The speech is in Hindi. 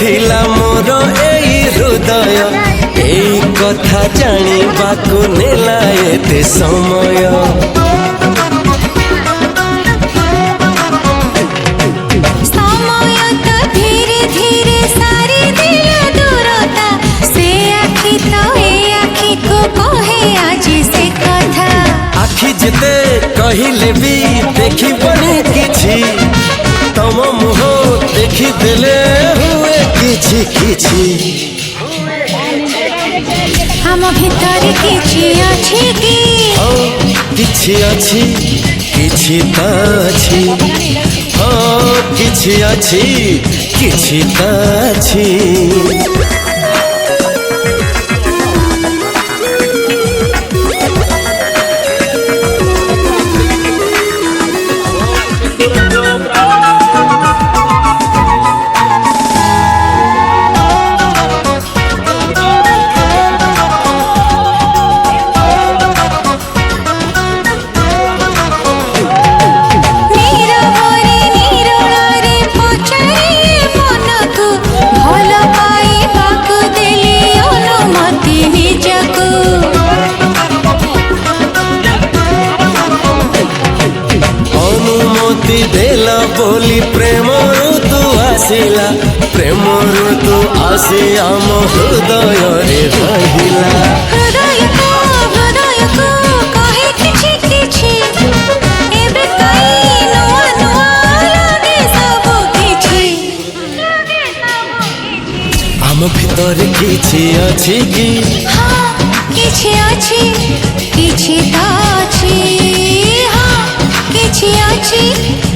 थिला मोर एई हृदय एई कथा जानिबाकु नेला एते समय जिते कहिले भी देखी बनी किछि तम मुह देखी देले हुए किछि किछि हम भीतर किछि अछि कि किछि अछि किछि त अछि किछि अछि किछि त अछि देला बोली प्रेम ऋतु आसिला प्रेम ऋतु आसी आम हृदय रे रहिला हृदय को कहे किछि किछि एबे काई नुआ नुआ लागे सब किछि आम भीतर किछि अछि कि हाँ किछि अछि किछि त अछि हाँ किछि अछि